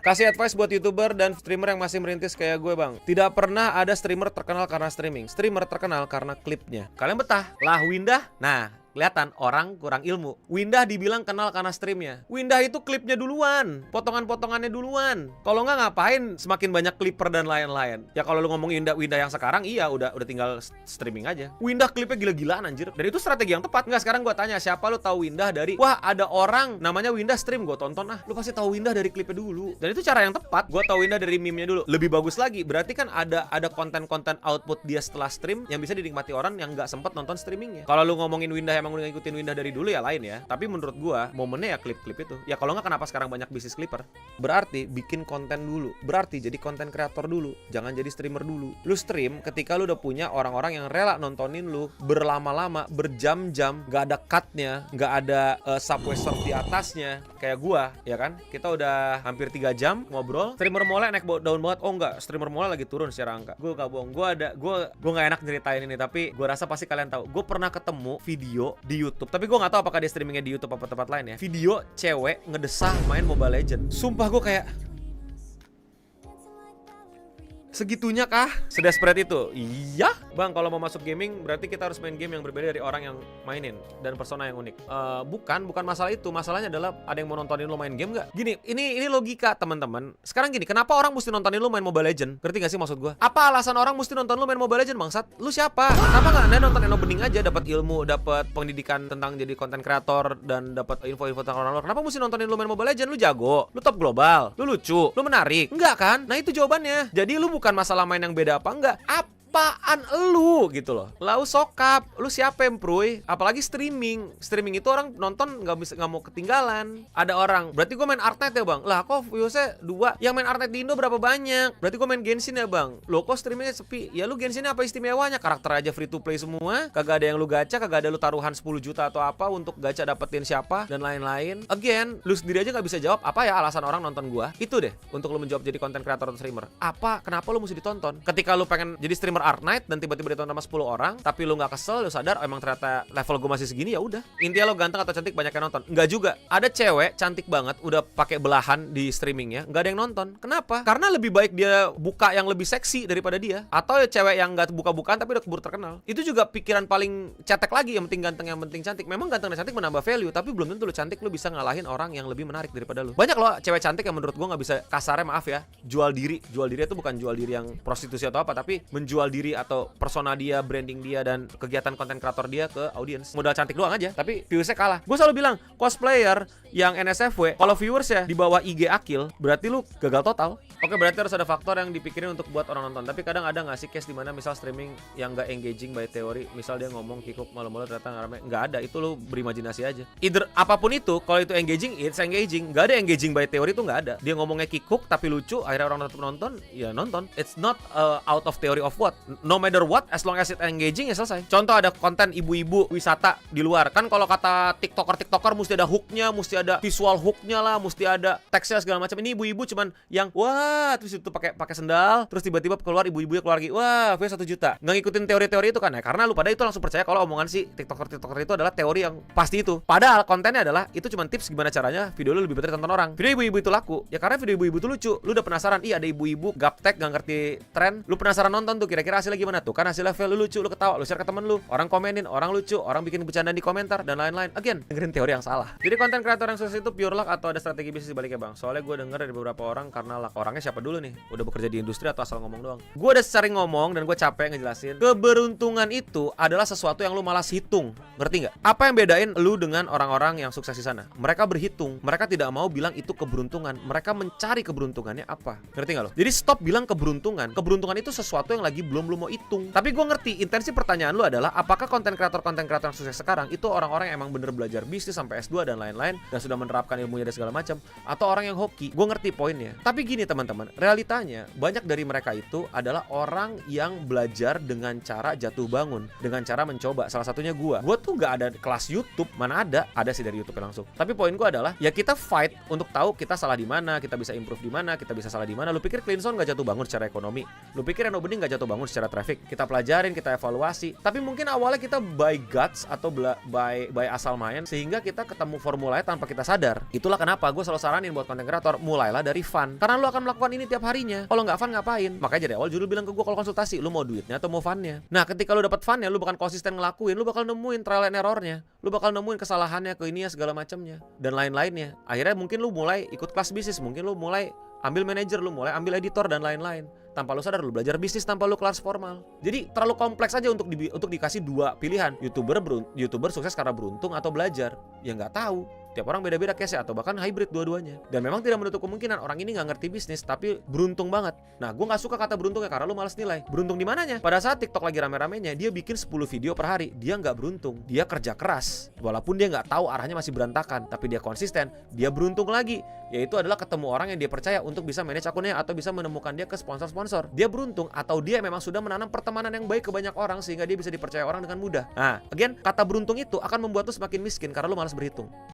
Kasih advice buat YouTuber dan streamer yang masih merintis kayak gue, Bang. Tidak pernah ada streamer terkenal karena streaming. Streamer terkenal karena klipnya. Kalian betah? Lah Windah? Nah, kelihatan orang kurang ilmu. Windah dibilang kenal karena streamnya. Windah itu klipnya duluan, potongan-potongannya duluan. Kalau nggak ngapain semakin banyak clipper dan lain-lain. Ya kalau lu ngomongin Windah yang sekarang, iya udah tinggal streaming aja. Windah klipnya gila-gilaan anjir. Dan itu strategi yang tepat. Nggak, sekarang gue tanya, siapa lu tahu Windah dari, wah ada orang namanya Windah stream, gue tonton ah. Lu pasti tahu Windah dari klipnya dulu. Dan itu cara yang tepat. Gue tahu Windah dari meme-nya dulu. Lebih bagus lagi, berarti kan ada konten-konten output dia setelah stream yang bisa dinikmati orang yang nggak sempet nonton streamingnya. Kalau lu ngomongin Windah emang udah ngikutin Windah dari dulu ya lain ya. Tapi menurut gua momennya ya klip-klip itu. Ya kalau nggak kenapa sekarang banyak bisnis clipper? Berarti bikin konten dulu. Berarti jadi konten kreator dulu. Jangan jadi streamer dulu. Lu stream ketika lu udah punya orang-orang yang rela nontonin lu berlama-lama, berjam-jam, nggak ada cut-nya, nggak ada subway surf di atasnya. Kayak gua, ya kan? Kita udah hampir 3 jam ngobrol. Streamer mulai naik daun banget. Oh enggak, streamer mulai lagi turun secara angka. Gua gak bohong. Gua nggak enak ceritain ini, tapi gua rasa pasti kalian tahu. Gua pernah ketemu video di YouTube, tapi gue nggak tahu apakah dia streamingnya di YouTube apa tempat lain ya. Video cewek ngedesah main Mobile Legend. Sumpah gue kayak, segitunya kah? Sedesperate itu? Iya? Bang, kalau mau masuk gaming berarti kita harus main game yang berbeda dari orang yang mainin dan persona yang unik. Bukan masalah itu. Masalahnya adalah ada yang mau nontonin lo main game nggak? Gini, ini logika teman-teman. Sekarang gini, kenapa orang mesti nontonin lo main Mobile Legend? Ngerti gak sih maksud gue? Apa alasan orang mesti nonton lo main Mobile Legend, bangsat? Lu siapa? Kenapa nggak Anda nonton Eno Bening aja, dapat ilmu, dapat pendidikan tentang jadi konten kreator dan dapat info-info tentang orang luar? Kenapa mesti nontonin lo main Mobile Legend? Lu jago, lu top global, lu lucu, lu menarik. Enggak kan? Nah itu jawabannya. Jadi lu bukan masalah main yang beda apa enggak. Apaan elu gitu loh. Lau sokap, lu siapa emproy? Apalagi streaming itu orang nonton nggak mau ketinggalan. Ada orang, berarti gue main Arknight ya bang. Lah kok viewsnya 2? Yang main Arknight di Indo berapa banyak? Berarti gue main Genshin ya bang. Lo kok streamingnya sepi? Ya lu Genshin apa istimewanya? Karakter aja free to play semua. Kagak ada yang lu gacha, kagak ada lu taruhan 10 juta atau apa untuk gacha dapetin siapa dan lain-lain. Again, lu sendiri aja nggak bisa jawab apa ya alasan orang nonton gua. Itu deh untuk lu menjawab jadi konten kreator atau streamer. Kenapa lu mesti ditonton? Ketika lu pengen jadi streamer Arknight dan tiba-tiba ditonton sama 10 orang, tapi lu nggak kesel, lu sadar emang ternyata level gue masih segini, ya udah. Intinya lo ganteng atau cantik banyak yang nonton. Enggak juga. Ada cewek cantik banget udah pakai belahan di streamingnya, nggak ada yang nonton. Kenapa? Karena lebih baik dia buka yang lebih seksi daripada dia. Atau ya cewek yang nggak buka-bukaan tapi udah keburu terkenal. Itu juga pikiran paling cetek lagi, yang penting ganteng, yang penting cantik. Memang ganteng dan cantik menambah value, tapi belum tentu lu cantik lu bisa ngalahin orang yang lebih menarik daripada lu. Banyak loh cewek cantik yang menurut gue nggak bisa, kasarnya maaf ya, jual diri. Jual diri itu bukan jual diri yang prostitusi atau apa, tapi menjual diri atau persona dia, branding dia, dan kegiatan konten kreator dia ke audiens. Modal cantik doang aja, tapi viewsnya kalah. Gue selalu bilang, cosplayer yang NSFW, kalau viewersnya di bawah IG Akil, berarti lu gagal total. Oke, berarti harus ada faktor yang dipikirin untuk buat orang nonton. Tapi kadang ada nggak sih case dimana misal streaming yang nggak engaging by teori, misal dia ngomong kikuk malu-malu ternyata nggak rame. Nggak ada, itu lu berimajinasi aja. Either apapun itu, kalau itu engaging, it's engaging. Nggak ada engaging by teori itu nggak ada. Dia ngomongnya kikuk tapi lucu, akhirnya orang tetap nonton, ya nonton. It's not out of theory of what. No matter what, as long as it engaging ya selesai. Contoh ada konten ibu-ibu wisata di luar. Kan kalau kata tiktoker mesti ada hooknya, mesti ada visual hooknya lah, mesti ada teksnya segala macam. Ini ibu-ibu cuman yang wah, terus itu pakai sendal, terus tiba-tiba keluar ibu-ibunya keluar lagi, wah, views 1 juta. Nggak ngikutin teori-teori itu kan ya, karena lu pada itu langsung percaya kalau omongan si tiktoker itu adalah teori yang pasti itu. Padahal kontennya adalah itu cuma tips gimana caranya video lu lebih better tonton orang. Video ibu-ibu itu laku ya karena video ibu-ibu itu lucu. Lu udah penasaran, ada ibu-ibu gaptek nggak ngerti tren, lu penasaran nonton tuh kira-kira hasilnya gimana tuh. Kan hasilnya lu lucu, lu ketawa, lu share ke temen lu, orang komenin, orang lucu, orang bikin bercanda di komentar dan lain-lain. Again, dengerin teori yang salah. Jadi konten kreator yang sukses itu pure luck atau ada strategi bisnis sebaliknya bang? Soalnya gue denger dari beberapa orang, karena luck. Orangnya siapa dulu nih? Udah bekerja di industri atau asal ngomong doang? Gue udah sering ngomong dan gue capek ngejelasin. Keberuntungan itu adalah sesuatu yang lu malas hitung. Ngerti nggak? Apa yang bedain lu dengan orang-orang yang sukses di sana? Mereka berhitung. Mereka tidak mau bilang itu keberuntungan. Mereka mencari keberuntungannya apa? Ngerti nggak lo? Jadi stop bilang keberuntungan. Keberuntungan itu sesuatu yang lagi belum lu mau hitung. Tapi gue ngerti intensi pertanyaan lu adalah apakah konten kreator yang sukses sekarang itu orang-orang yang emang bener belajar bisnis sampai S2 dan lain-lain dan sudah menerapkan ilmunya dan segala macam, atau orang yang hoki? Gue ngerti poinnya. Tapi gini teman-teman, realitanya banyak dari mereka itu adalah orang yang belajar dengan cara jatuh bangun, dengan cara mencoba. Salah satunya gue tuh nggak ada kelas YouTube, mana ada sih dari YouTube langsung. Tapi poin gue adalah ya kita fight untuk tahu kita salah di mana, kita bisa improve di mana, kita bisa salah di mana. Lu pikir Cleanson nggak jatuh bangun secara ekonomi? Lu pikir Eno Bening nggak jatuh bangun bangun secara traffic. Kita pelajarin, kita evaluasi. Tapi mungkin awalnya kita by guts atau by asal main, sehingga kita ketemu formulanya tanpa kita sadar. Itulah kenapa gue selalu saranin buat konten kreator, mulailah dari fun. Karena lu akan melakukan ini tiap harinya. Kalau nggak fun ngapain? Makanya dari awal Judul bilang ke gue kalau konsultasi, lu mau duitnya atau mau funnya. Nah, ketika lu dapat funnya, lu bakal konsisten ngelakuin, lu bakal nemuin trial and errornya, lu bakal nemuin kesalahannya, keininya segala macamnya dan lain-lainnya. Akhirnya mungkin lu mulai ikut kelas bisnis, mungkin lu mulai ambil manajer, lu mulai ambil editor dan lain-lain. Tanpa lu sadar lu belajar bisnis tanpa lu kelas formal. Jadi terlalu kompleks aja untuk dikasih dua pilihan. YouTuber sukses karena beruntung atau belajar. Ya nggak tahu. Tiap orang beda-beda case-nya atau bahkan hybrid dua-duanya. Dan memang tidak menutup kemungkinan orang ini nggak ngerti bisnis tapi beruntung banget. Nah, gue nggak suka kata beruntung ya karena lu malas nilai. Beruntung di mananya? Pada saat TikTok lagi rame-ramenya, dia bikin 10 video per hari. Dia nggak beruntung. Dia kerja keras. Walaupun dia nggak tahu arahnya masih berantakan, tapi dia konsisten. Dia beruntung lagi. Yaitu adalah ketemu orang yang dia percaya untuk bisa manage akunnya atau bisa menemukan dia ke sponsor-sponsor. Dia beruntung atau dia memang sudah menanam pertemanan yang baik ke banyak orang sehingga dia bisa dipercaya orang dengan mudah. Nah, again, kata beruntung itu akan membuat lu semakin miskin karena lu malas berhitung.